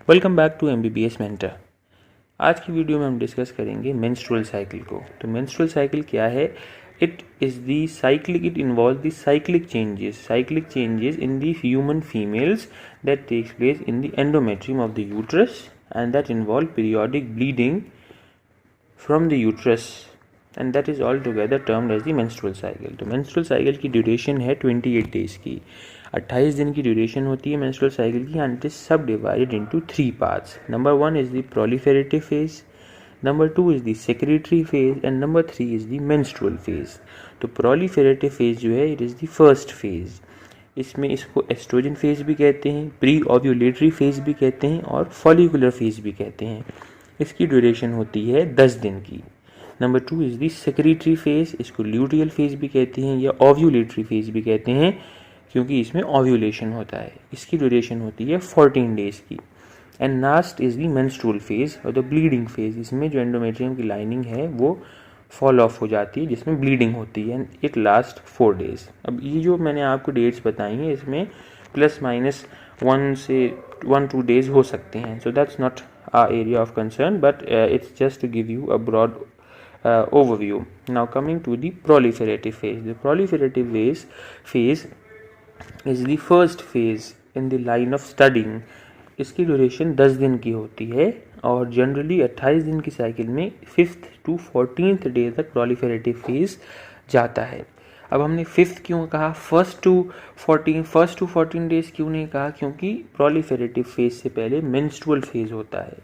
Welcome back to MBBS mentor. आज की video में हम डिस्कस करेंगे मेंस्ट्रुअल साइकिल को। तो मेंस्ट्रुअल साइकिल क्या है? It is the cyclic, it involve the cyclic changes in the human females that takes place in the endometrium of the uterus and that involve periodic bleeding from the uterus and that is all together termed as the menstrual cycle। तो menstrual cycle की duration है 28 days की, 28 दिन की duration होती है menstrual cycle की and it is subdivided into 3 parts। Number 1 is the proliferative phase, number 2 is the secretory phase and number 3 is the menstrual phase। तो proliferative phase जो है it is the first phase। इसमें इसको oestrogen phase भी कहते हैं, pre ovulatory phase भी कहते हैं और फॉलिकुलर फेज भी कहते हैं। इसकी ड्यूरेशन होती है 10 दिन की। Number 2 is the secretary phase, इसको ल्यूटियल फेज भी कहते हैं या ओव्यूलेटरी फेज भी कहते हैं क्योंकि इसमें ओव्यूलेशन होता है। इसकी ड्यूरेशन होती है 14 डेज की। And last is the menstrual phase और द ब्लीडिंग फेज, इसमें जो एंडोमेट्रियम की लाइनिंग है वो फॉल ऑफ हो जाती है जिसमें ब्लीडिंग होती है एंड इट लास्ट 4 डेज। अब ये जो मैंने आपको डेट्स बताई हैं इसमें प्लस माइनस 1 से 2 डेज हो सकते हैं। So that's not our area of concern, but it's just to give you a broad overview। Now coming to the proliferative phase, the proliferative phase is the first phase in the line of studying। इसकी duration 10 दिन की होती है और generally 28 दिन की cycle में 5th to 14th day तक proliferative phase जाता है। अब हमने 5th क्यों कहा, फर्स्ट टू 14 डेज क्यों नहीं कहा? क्योंकि प्रोलिफेरेटिव फेज से पहले मेंस्ट्रुअल फेज होता है।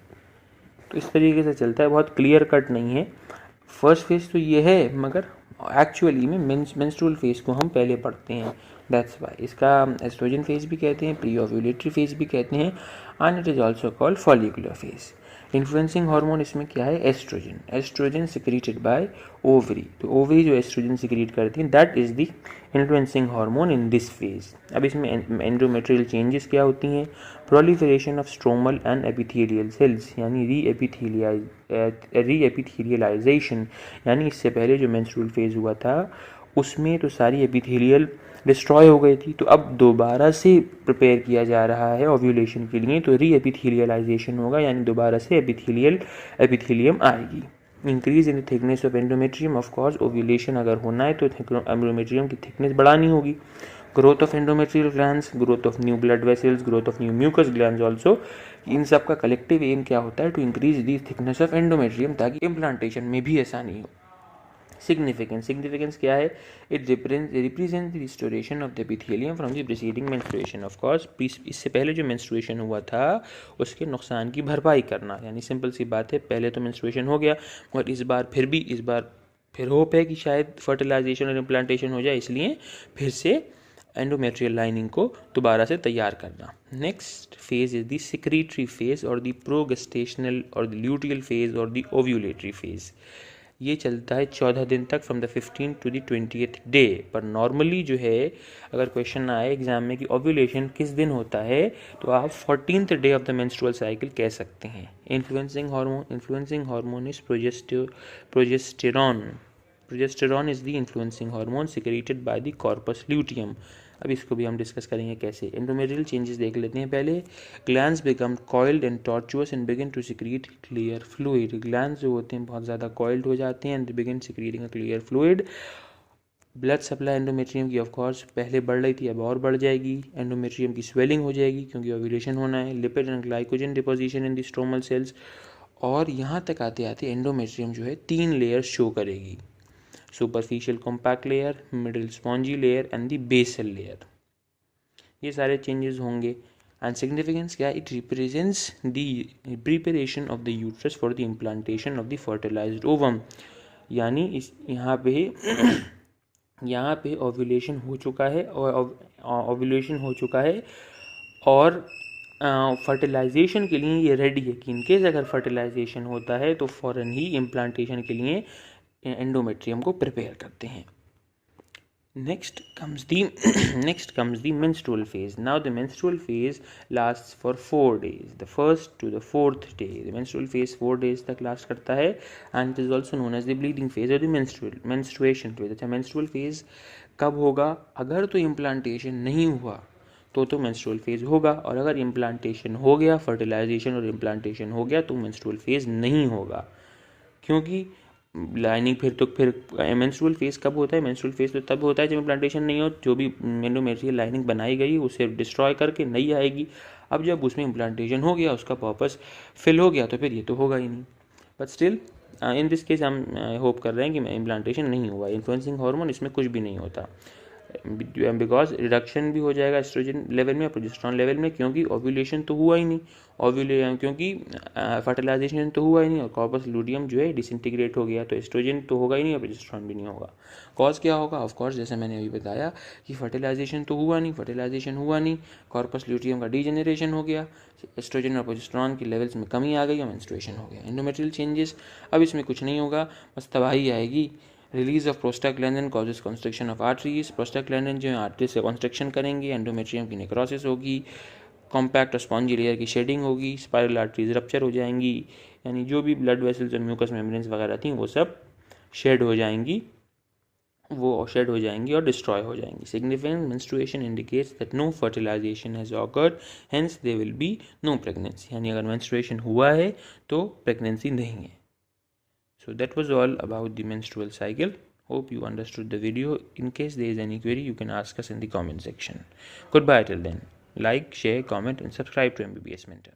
तो इस तरीके से चलता है, बहुत क्लियर कट नहीं है। फर्स्ट फेज तो ये है मगर एक्चुअली में मेंस्ट्रुअल फेज को हम पहले पढ़ते हैं, दैट्स वाई इसका एस्ट्रोजन फेज भी कहते हैं, प्री ओव्यूलेटरी फेज भी कहते हैं and it is also called follicular phase. Influencing hormone इसमें क्या है? Estrogen secreted by ovary. तो ओवरी जो एस्ट्रोजन सिक्रीट करती है that is the influencing hormone in this phase. अब इसमें एंडोमेट्रियल चेंजेस क्या होती हैं? Proliferation of stromal and epithelial cells, यानी रीएपिथेलियलाइजेशन, यानी इससे पहले जो मेंस्ट्रुअल फेज हुआ था उसमें तो सारी एपिथेलियल डिस्ट्रॉय हो गई थी, तो अब दोबारा से प्रिपेयर किया जा रहा है ओव्यूलेशन के लिए, तो री एपिथेलियलाइजेशन होगा यानी दोबारा से एपिथेलियम आएगी। Increase in the thickness of endometrium, of course ovulation अगर होना है तो एंडोमेट्रियम की थिकनेस बढ़ानी होगी। Growth of endometrial glands, growth of new blood vessels, growth of new mucus glands also. इन सब का कलेक्टिव एम क्या होता है? To increase the thickness of endometrium ताकि इम्प्लांटेशन में भी आसानी हो। सिग्निफिकेंस क्या है? It represent the restoration of the epithelium from the preceding menstruation. Of course इससे पहले जो मेंस्ट्रुएशन हुआ था उसके नुकसान की भरपाई करना, यानी सिंपल सी बात है, पहले तो मेंस्ट्रुएशन हो गया मगर इस बार फिर होप है कि शायद फर्टिलाइजेशन और इम्प्लांटेशन हो जाए, इसलिए फिर से एंडोमेट्रियल लाइनिंग को दोबारा से तैयार करना। Next phase is the secretory phase और द प्रोगेस्टेशनल और द ल्यूटियल फेज और द ओव्यूलेटरी फेज। ये चलता है 14 दिन तक, from the 15th to the 20th day. पर नॉर्मली जो है अगर क्वेश्चन आए एग्जाम में कि ओव्यूलेशन किस दिन होता है तो आप 14th day of the menstrual cycle कह सकते हैं। Influencing hormone is progesterone is the influencing hormone secreted by the corpus luteum. अब इसको भी हम डिस्कस करेंगे कैसे। एंडोमेट्रियल चेंजेस देख लेते हैं पहले। Glands become coiled and tortuous and begin to secrete clear fluid. Glands जो होते हैं बहुत ज़्यादा कॉइल्ड हो जाते हैं and begin secreting a clear fluid. Blood supply endometrium की ऑफ कोर्स पहले बढ़ रही थी, अब और बढ़ जाएगी। एंडोमेट्रियम की स्वेलिंग हो जाएगी क्योंकि ओव्यूलेशन होना है। Lipid and glycogen deposition in the stromal cells. और यहाँ तक आते आते एंडोमेट्रियम जो है 3 लेयर शो करेगी, superficial compact layer, middle spongy layer and the basal layer. ये सारे चेंजेस होंगे। एंड सिग्निफिकेंस क्या? It represents the preparation of the uterus for the implantation of the fertilized ovum, यानी इस यहाँ पे ओव्यूलेशन हो चुका है और फर्टिलाइजेशन के लिए ये रेडी है कि इनकेस अगर फर्टिलाइजेशन होता है तो फ़ौरन ही इम्प्लांटेशन के लिए एंडोमेट्रियम को प्रिपेयर करते हैं। Next comes the menstrual phase. Now the menstrual phase lasts for 4 days, the 1st to the 4th day. The menstrual phase 4 days तक last करता है and it is also known as the bleeding phase or the menstruation phase। अच्छा, menstrual phase कब होगा? अगर तो implantation नहीं हुआ तो मेंस्ट्रुअल फेज़ होगा, और अगर इम्प्लांटेशन हो गया, फर्टिलाइजेशन और इम्प्लांटेशन हो गया, तो मेंस्ट्रुअल फेज़ नहीं होगा। क्योंकि लाइनिंग फिर मेंस्ट्रुअल फेज़ कब होता है? मेंस्ट्रुअल फेज़ तो तब होता है जब इम्प्लांटेशन नहीं हो, जो भी एंडोमेट्रियल लाइनिंग बनाई गई उसे डिस्ट्रॉय करके नई आएगी। अब जब उसमें इम्प्लांटेशन हो गया, उसका पर्पस फिल हो गया, तो फिर ये तो होगा ही नहीं। But still in this case हम होप कर रहे हैं कि इम्प्लांटेशन नहीं हुआ। इन्फ्लुएंसिंग हार्मोन इसमें कुछ भी नहीं होता, बिकॉज रिडक्शन भी हो जाएगा एस्ट्रोजन लेवल में, प्रोजेस्टेरॉन लेवल में, क्योंकि ओव्यूलेशन तो हुआ ही नहीं, क्योंकि फर्टिलाइजेशन तो हुआ ही नहीं, और कॉर्पस लूटियम जो है डिसइंटीग्रेट हो गया, तो एस्ट्रोजन तो होगा ही नहीं और प्रोजेस्टेरॉन भी नहीं होगा। कॉज क्या होगा? ऑफ कोर्स जैसे मैंने अभी बताया कि फर्टिलाइजेशन तो हुआ नहीं, कॉर्पस लूटियम का डीजेनरेशन हो गया, एस्ट्रोजन और प्रोजेस्टेरॉन की लेवल्स में कमी आ गई और मेंस्ट्रुएशन हो गया। एंडोमेट्रियल चेंजेस, अब इसमें कुछ नहीं होगा, बस तबाही आएगी। Release of prostaglandin causes construction of arteries, prostaglandin जो है आर्टरीज से कंस्ट्रक्शन करेंगे, एंडोमेट्रियम की नेक्रोसिस होगी, कॉम्पैक्ट और स्पॉन्जी लेयर की शेडिंग होगी, स्पाइरल आर्टरीज रप्चर हो जाएंगी, यानी जो भी ब्लड वेसल्स और म्यूकस मेम्ब्रेन्स वगैरह थी वो सब शेड हो जाएंगी और डिस्ट्रॉय हो जाएंगी। Significant menstruation indicates that no fertilization has occurred, hence there will be no pregnancy, यानी अगर मेंस्ट्रुएशन हुआ है तो प्रेगनेंसी नहीं है। So that was all about the menstrual cycle. Hope you understood the video. In case there is any query, you can ask us in the comment section. Goodbye till then. Like, share, comment and subscribe to MBBS Mentor.